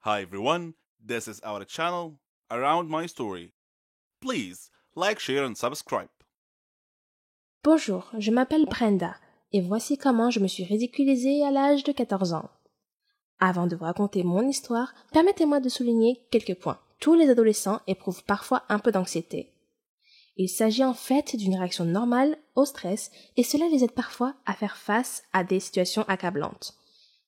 Hi everyone, this is our channel Around My Story. Please like, share and subscribe. Bonjour, je m'appelle Brenda et voici comment je me suis ridiculisée à l'âge de 14 ans. Avant de vous raconter mon histoire, permettez-moi de souligner quelques points. Tous les adolescents éprouvent parfois un peu d'anxiété. Il s'agit en fait d'une réaction normale au stress et cela les aide parfois à faire face à des situations accablantes.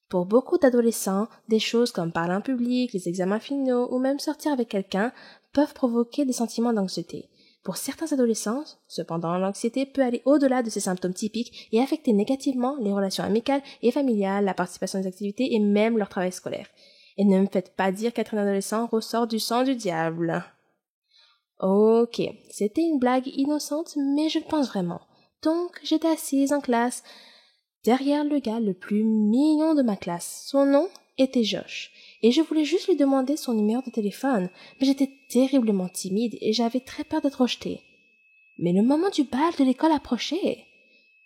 Pour beaucoup d'adolescents, des choses comme parler en public, les examens finaux ou même sortir avec quelqu'un peuvent provoquer des sentiments d'anxiété. Pour certains adolescents, cependant, l'anxiété peut aller au-delà de ces symptômes typiques et affecter négativement les relations amicales et familiales, la participation aux activités et même leur travail scolaire. Et ne me faites pas dire qu'être un adolescent ressort du sang du diable. Ok, c'était une blague innocente, mais je le pense vraiment. Donc, j'étais assise en classe, derrière le gars le plus mignon de ma classe. Son nom était Josh. Et je voulais juste lui demander son numéro de téléphone, mais j'étais terriblement timide et j'avais très peur d'être rejetée. Mais le moment du bal de l'école approchait.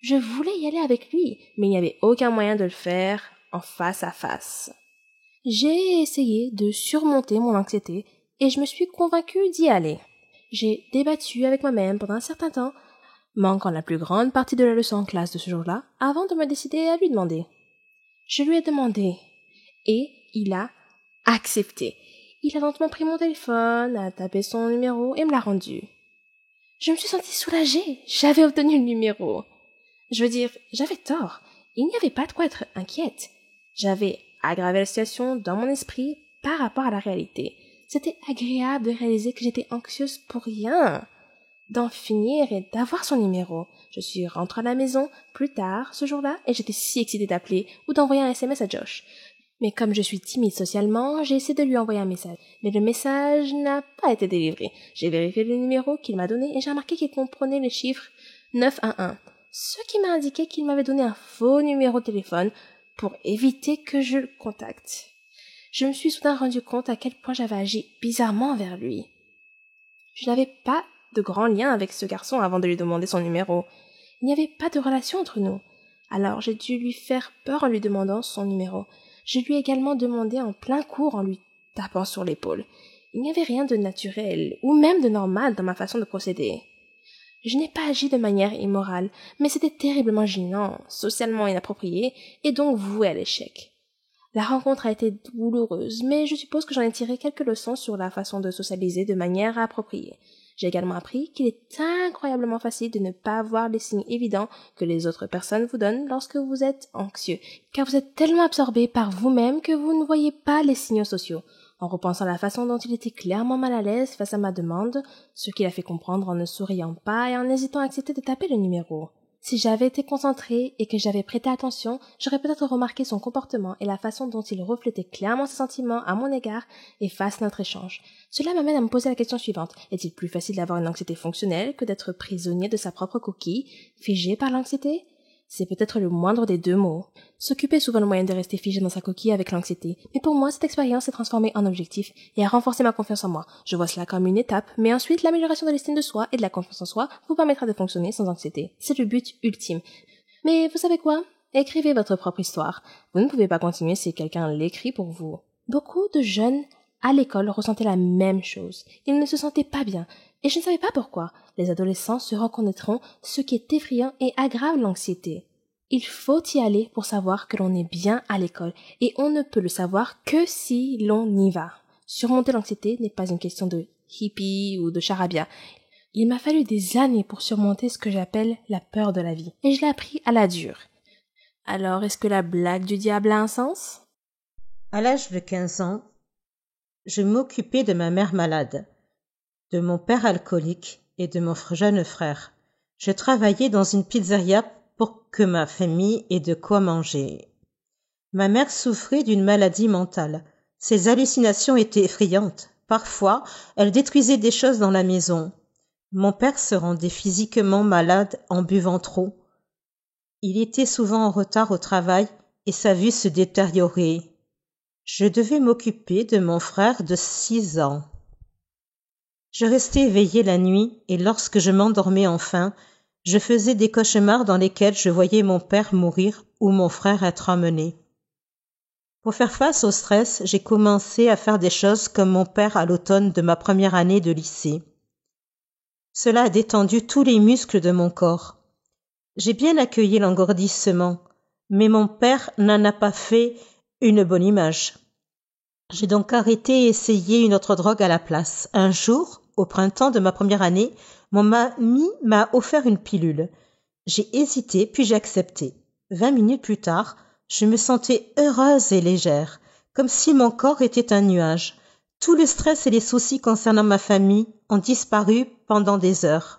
Je voulais y aller avec lui, mais il n'y avait aucun moyen de le faire en face à face. J'ai essayé de surmonter mon anxiété et je me suis convaincue d'y aller. J'ai débattu avec moi-même pendant un certain temps, manquant la plus grande partie de la leçon en classe de ce jour-là, avant de me décider à lui demander. Je lui ai demandé, et il a accepté. Il a lentement pris mon téléphone, a tapé son numéro et me l'a rendu. Je me suis sentie soulagée, j'avais obtenu le numéro. Je veux dire, j'avais tort, il n'y avait pas de quoi être inquiète. J'avais aggravé la situation dans mon esprit par rapport à la réalité. C'était agréable de réaliser que j'étais anxieuse pour rien. D'en finir et d'avoir son numéro. Je suis rentrée à la maison plus tard ce jour-là et j'étais si excitée d'appeler ou d'envoyer un SMS à Josh. Mais comme je suis timide socialement, j'ai essayé de lui envoyer un message. Mais le message n'a pas été délivré. J'ai vérifié le numéro qu'il m'a donné et j'ai remarqué qu'il comprenait les chiffres 911. Ce qui m'a indiqué qu'il m'avait donné un faux numéro de téléphone pour éviter que je le contacte. Je me suis soudain rendu compte à quel point j'avais agi bizarrement envers lui. Je n'avais pas de grand lien avec ce garçon avant de lui demander son numéro. Il n'y avait pas de relation entre nous. Alors j'ai dû lui faire peur en lui demandant son numéro. Je lui ai également demandé en plein cours en lui tapant sur l'épaule. Il n'y avait rien de naturel ou même de normal dans ma façon de procéder. Je n'ai pas agi de manière immorale, mais c'était terriblement gênant, socialement inapproprié et donc voué à l'échec. La rencontre a été douloureuse, mais je suppose que j'en ai tiré quelques leçons sur la façon de socialiser de manière appropriée. J'ai également appris qu'il est incroyablement facile de ne pas voir les signes évidents que les autres personnes vous donnent lorsque vous êtes anxieux, car vous êtes tellement absorbé par vous-même que vous ne voyez pas les signaux sociaux. En repensant à la façon dont il était clairement mal à l'aise face à ma demande, ce qu'il a fait comprendre en ne souriant pas et en hésitant à accepter de taper le numéro. Si j'avais été concentrée et que j'avais prêté attention, j'aurais peut-être remarqué son comportement et la façon dont il reflétait clairement ses sentiments à mon égard et face à notre échange. Cela m'amène à me poser la question suivante. Est-il plus facile d'avoir une anxiété fonctionnelle que d'être prisonnier de sa propre coquille, figé par l'anxiété? C'est peut-être le moindre des deux mots. S'occuper est souvent le moyen de rester figé dans sa coquille avec l'anxiété. Mais pour moi, cette expérience s'est transformée en objectif et a renforcé ma confiance en moi. Je vois cela comme une étape, mais ensuite, l'amélioration de l'estime de soi et de la confiance en soi vous permettra de fonctionner sans anxiété. C'est le but ultime. Mais vous savez quoi? Écrivez votre propre histoire. Vous ne pouvez pas continuer si quelqu'un l'écrit pour vous. Beaucoup de jeunes à l'école ressentaient la même chose. Ils ne se sentaient pas bien. Et je ne savais pas pourquoi. Les adolescents se reconnaîtront ce qui est effrayant et aggrave l'anxiété. Il faut y aller pour savoir que l'on est bien à l'école, et on ne peut le savoir que si l'on y va. Surmonter l'anxiété n'est pas une question de hippie ou de charabia. Il m'a fallu des années pour surmonter ce que j'appelle la peur de la vie, et je l'ai appris à la dure. Alors, est-ce que la blague du diable a un sens? À l'âge de 15 ans, je m'occupais de ma mère malade, de mon père alcoolique et de mon jeune frère. Je travaillais dans une pizzeria pour que ma famille ait de quoi manger. Ma mère souffrait d'une maladie mentale. Ses hallucinations étaient effrayantes. Parfois, elle détruisait des choses dans la maison. Mon père se rendait physiquement malade en buvant trop. Il était souvent en retard au travail et sa vue se détériorait. Je devais m'occuper de mon frère de 6 ans. Je restais éveillée la nuit et lorsque je m'endormais enfin, je faisais des cauchemars dans lesquels je voyais mon père mourir ou mon frère être emmené. Pour faire face au stress, j'ai commencé à faire des choses comme mon père à l'automne de ma première année de lycée. Cela a détendu tous les muscles de mon corps. J'ai bien accueilli l'engourdissement, mais mon père n'en a pas fait une bonne image. J'ai donc arrêté et essayé une autre drogue à la place. Un jour, au printemps de ma première année, mon ami m'a offert une pilule. J'ai hésité, puis j'ai accepté. 20 minutes plus tard, je me sentais heureuse et légère, comme si mon corps était un nuage. Tout le stress et les soucis concernant ma famille ont disparu pendant des heures.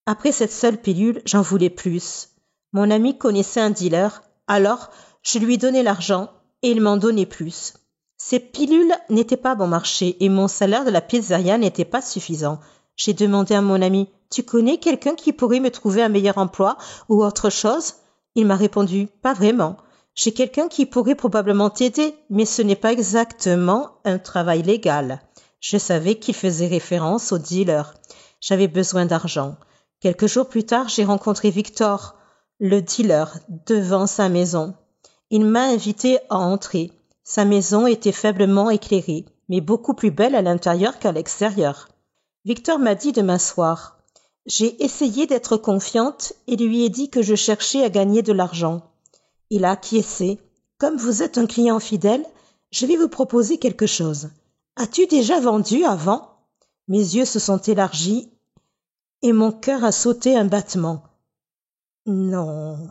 Après cette seule pilule, j'en voulais plus. Mon ami connaissait un dealer, alors je lui donnais l'argent et il m'en donnait plus. Ces pilules n'étaient pas bon marché et mon salaire de la pizzeria n'était pas suffisant. J'ai demandé à mon ami, « Tu connais quelqu'un qui pourrait me trouver un meilleur emploi ou autre chose ?» Il m'a répondu, « Pas vraiment. J'ai quelqu'un qui pourrait probablement t'aider, mais ce n'est pas exactement un travail légal. » Je savais qu'il faisait référence au dealer. J'avais besoin d'argent. Quelques jours plus tard, j'ai rencontré Victor, le dealer, devant sa maison. Il m'a invité à entrer. Sa maison était faiblement éclairée, mais beaucoup plus belle à l'intérieur qu'à l'extérieur. Victor m'a dit de m'asseoir. J'ai essayé d'être confiante et lui ai dit que je cherchais à gagner de l'argent. Il a acquiescé. « Comme vous êtes un client fidèle, je vais vous proposer quelque chose. As-tu déjà vendu avant ?» Mes yeux se sont élargis et mon cœur a sauté un battement. « Non. »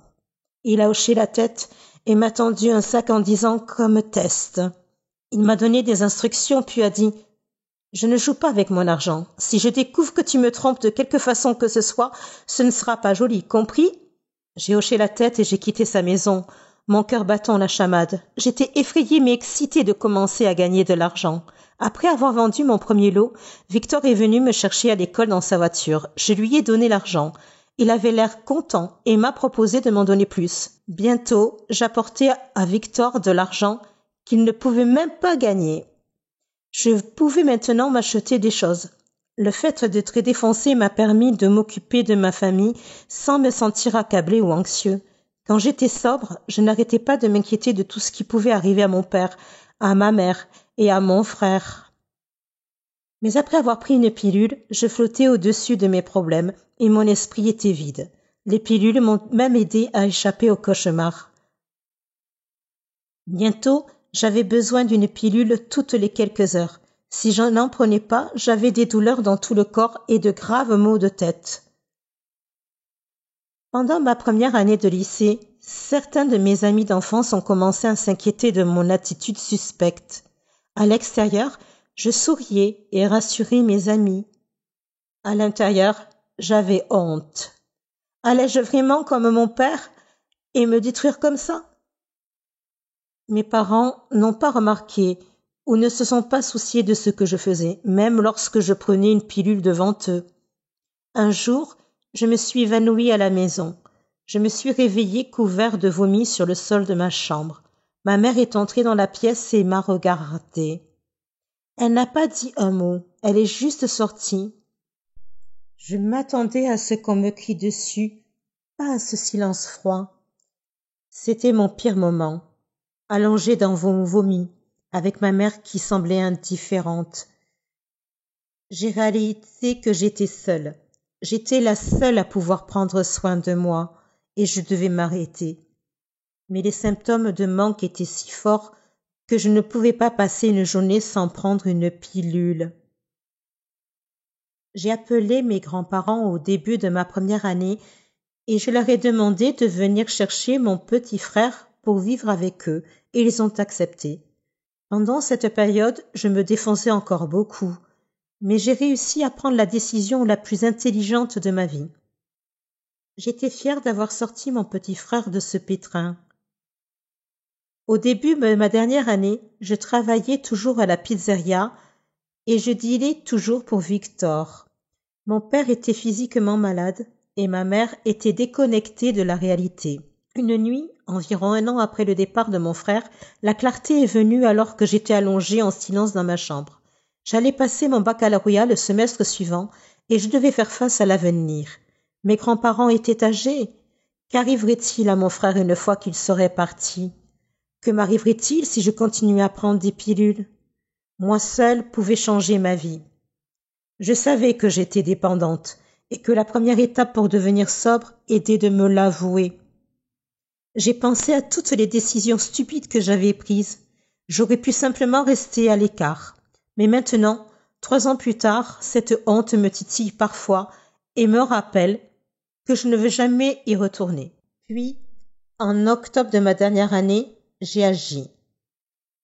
Il a hoché la tête et m'a tendu un sac en disant comme test. Il m'a donné des instructions puis a dit « Je ne joue pas avec mon argent. Si je découvre que tu me trompes de quelque façon que ce soit, ce ne sera pas joli, compris ?» J'ai hoché la tête et j'ai quitté sa maison, mon cœur battant la chamade. J'étais effrayée mais excitée de commencer à gagner de l'argent. Après avoir vendu mon premier lot, Victor est venu me chercher à l'école dans sa voiture. Je lui ai donné l'argent. Il avait l'air content et m'a proposé de m'en donner plus. Bientôt, j'apportais à Victor de l'argent qu'il ne pouvait même pas gagner. Je pouvais maintenant m'acheter des choses. Le fait d'être défoncé m'a permis de m'occuper de ma famille sans me sentir accablé ou anxieux. Quand j'étais sobre, je n'arrêtais pas de m'inquiéter de tout ce qui pouvait arriver à mon père, à ma mère et à mon frère. Mais après avoir pris une pilule, je flottais au-dessus de mes problèmes et mon esprit était vide. Les pilules m'ont même aidé à échapper au cauchemar. Bientôt, j'avais besoin d'une pilule toutes les quelques heures. Si je n'en prenais pas, j'avais des douleurs dans tout le corps et de graves maux de tête. Pendant ma première année de lycée, certains de mes amis d'enfance ont commencé à s'inquiéter de mon attitude suspecte. À l'extérieur, je souriais et rassurais mes amis. À l'intérieur, j'avais honte. Allais-je vraiment comme mon père et me détruire comme ça? Mes parents n'ont pas remarqué ou ne se sont pas souciés de ce que je faisais, même lorsque je prenais une pilule devant eux. Un jour, je me suis évanouie à la maison. Je me suis réveillée couvert de vomi sur le sol de ma chambre. Ma mère est entrée dans la pièce et m'a regardée. Elle n'a pas dit un mot, elle est juste sortie. Je m'attendais à ce qu'on me crie dessus, pas à ce silence froid. C'était mon pire moment, allongé dans mon vomi, avec ma mère qui semblait indifférente. J'ai réalisé que j'étais seule. J'étais la seule à pouvoir prendre soin de moi, et je devais m'arrêter. Mais les symptômes de manque étaient si forts que je ne pouvais pas passer une journée sans prendre une pilule. J'ai appelé mes grands-parents au début de ma première année et je leur ai demandé de venir chercher mon petit frère pour vivre avec eux, et ils ont accepté. Pendant cette période, je me défonçais encore beaucoup, mais j'ai réussi à prendre la décision la plus intelligente de ma vie. J'étais fière d'avoir sorti mon petit frère de ce pétrin. Au début de ma dernière année, je travaillais toujours à la pizzeria et je dealais toujours pour Victor. Mon père était physiquement malade et ma mère était déconnectée de la réalité. Une nuit, environ 1 an après le départ de mon frère, la clarté est venue alors que j'étais allongée en silence dans ma chambre. J'allais passer mon baccalauréat le semestre suivant et je devais faire face à l'avenir. Mes grands-parents étaient âgés. Qu'arriverait-il à mon frère une fois qu'il serait parti? Que m'arriverait-il si je continuais à prendre des pilules? Moi seule pouvais changer ma vie. Je savais que j'étais dépendante et que la première étape pour devenir sobre était de me l'avouer. J'ai pensé à toutes les décisions stupides que j'avais prises. J'aurais pu simplement rester à l'écart. Mais maintenant, 3 ans plus tard, cette honte me titille parfois et me rappelle que je ne veux jamais y retourner. Puis, en octobre de ma dernière année, j'ai agi.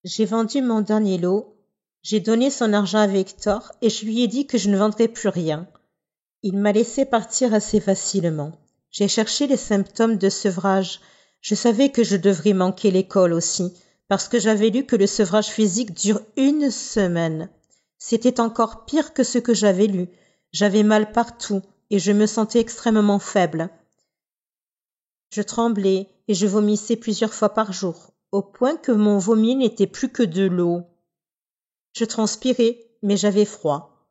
J'ai vendu mon dernier lot, j'ai donné son argent à Victor et je lui ai dit que je ne vendrais plus rien. Il m'a laissé partir assez facilement. J'ai cherché les symptômes de sevrage. Je savais que je devrais manquer l'école aussi, parce que j'avais lu que le sevrage physique dure 1 semaine. C'était encore pire que ce que j'avais lu. J'avais mal partout et je me sentais extrêmement faible. Je tremblais et je vomissais plusieurs fois par jour, au point que mon vomi n'était plus que de l'eau. Je transpirais, mais j'avais froid.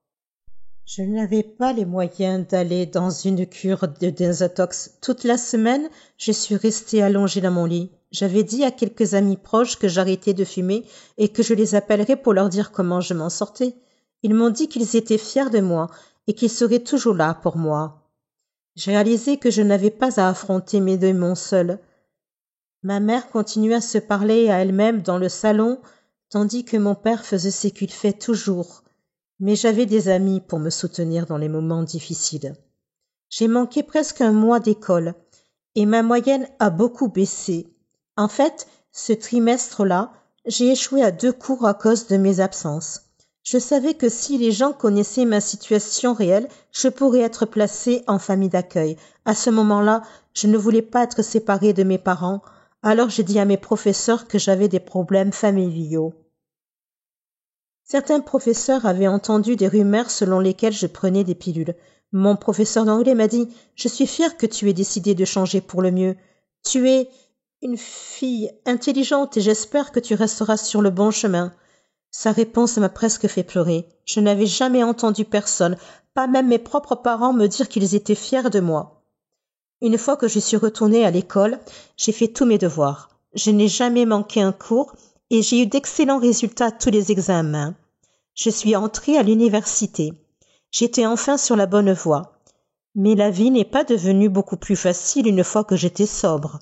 Je n'avais pas les moyens d'aller dans une cure de désintox. Toute la semaine, je suis restée allongée dans mon lit. J'avais dit à quelques amis proches que j'arrêtais de fumer et que je les appellerais pour leur dire comment je m'en sortais. Ils m'ont dit qu'ils étaient fiers de moi et qu'ils seraient toujours là pour moi. J'ai réalisé que je n'avais pas à affronter mes démons seule. Ma mère continuait à se parler à elle-même dans le salon, tandis que mon père faisait ce qu'il fait toujours. Mais j'avais des amis pour me soutenir dans les moments difficiles. J'ai manqué presque 1 mois d'école et ma moyenne a beaucoup baissé. En fait, ce trimestre-là, j'ai échoué à 2 cours à cause de mes absences. Je savais que si les gens connaissaient ma situation réelle, je pourrais être placée en famille d'accueil. À ce moment-là, je ne voulais pas être séparée de mes parents, alors j'ai dit à mes professeurs que j'avais des problèmes familiaux. Certains professeurs avaient entendu des rumeurs selon lesquelles je prenais des pilules. Mon professeur d'anglais m'a dit « Je suis fier que tu aies décidé de changer pour le mieux. Tu es une fille intelligente et j'espère que tu resteras sur le bon chemin. » Sa réponse m'a presque fait pleurer. Je n'avais jamais entendu personne, pas même mes propres parents, me dire qu'ils étaient fiers de moi. Une fois que je suis retournée à l'école, j'ai fait tous mes devoirs. Je n'ai jamais manqué un cours et j'ai eu d'excellents résultats à tous les examens. Je suis entrée à l'université. J'étais enfin sur la bonne voie. Mais la vie n'est pas devenue beaucoup plus facile une fois que j'étais sobre.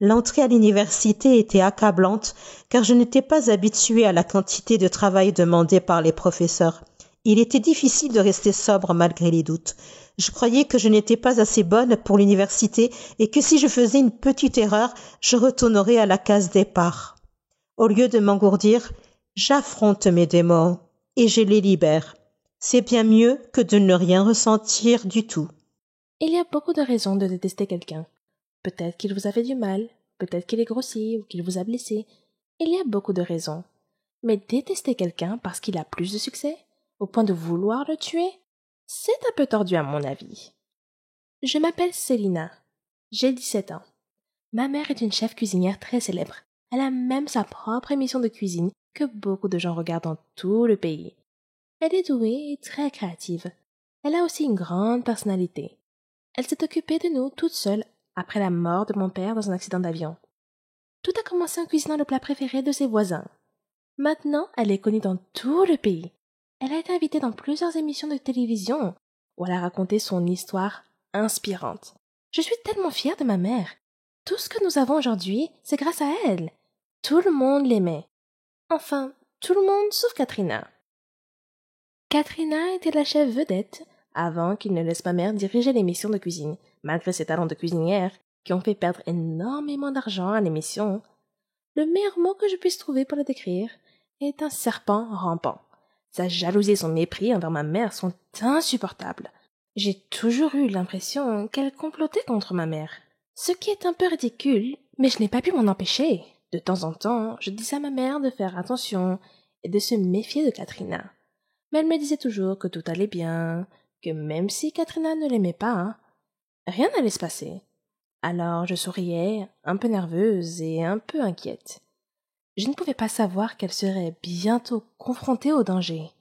L'entrée à l'université était accablante car je n'étais pas habituée à la quantité de travail demandé par les professeurs. Il était difficile de rester sobre malgré les doutes. Je croyais que je n'étais pas assez bonne pour l'université et que si je faisais une petite erreur, je retournerais à la case départ. Au lieu de m'engourdir, j'affronte mes démons et je les libère. C'est bien mieux que de ne rien ressentir du tout. Il y a beaucoup de raisons de détester quelqu'un. Peut-être qu'il vous a fait du mal, peut-être qu'il est grossier ou qu'il vous a blessé. Il y a beaucoup de raisons. Mais détester quelqu'un parce qu'il a plus de succès, au point de vouloir le tuer, c'est un peu tordu à mon avis. Je m'appelle Célina. J'ai 17 ans. Ma mère est une chef cuisinière très célèbre. Elle a même sa propre émission de cuisine que beaucoup de gens regardent dans tout le pays. Elle est douée et très créative. Elle a aussi une grande personnalité. Elle s'est occupée de nous toute seule après la mort de mon père dans un accident d'avion. Tout a commencé en cuisinant le plat préféré de ses voisins. Maintenant, elle est connue dans tout le pays. Elle a été invitée dans plusieurs émissions de télévision où elle a raconté son histoire inspirante. Je suis tellement fière de ma mère. Tout ce que nous avons aujourd'hui, c'est grâce à elle. Tout le monde l'aimait. Enfin, tout le monde sauf Katrina. Katrina était la chef vedette avant qu'il ne laisse ma mère diriger l'émission de cuisine, malgré ses talents de cuisinière qui ont fait perdre énormément d'argent à l'émission. Le meilleur mot que je puisse trouver pour la décrire est un serpent rampant. Sa jalousie et son mépris envers ma mère sont insupportables. J'ai toujours eu l'impression qu'elle complotait contre ma mère. Ce qui est un peu ridicule, mais je n'ai pas pu m'en empêcher. De temps en temps, je disais à ma mère de faire attention et de se méfier de Katrina. Mais elle me disait toujours que tout allait bien, que même si Katrina ne l'aimait pas, rien n'allait se passer. Alors je souriais, un peu nerveuse et un peu inquiète. Je ne pouvais pas savoir qu'elle serait bientôt confrontée au danger.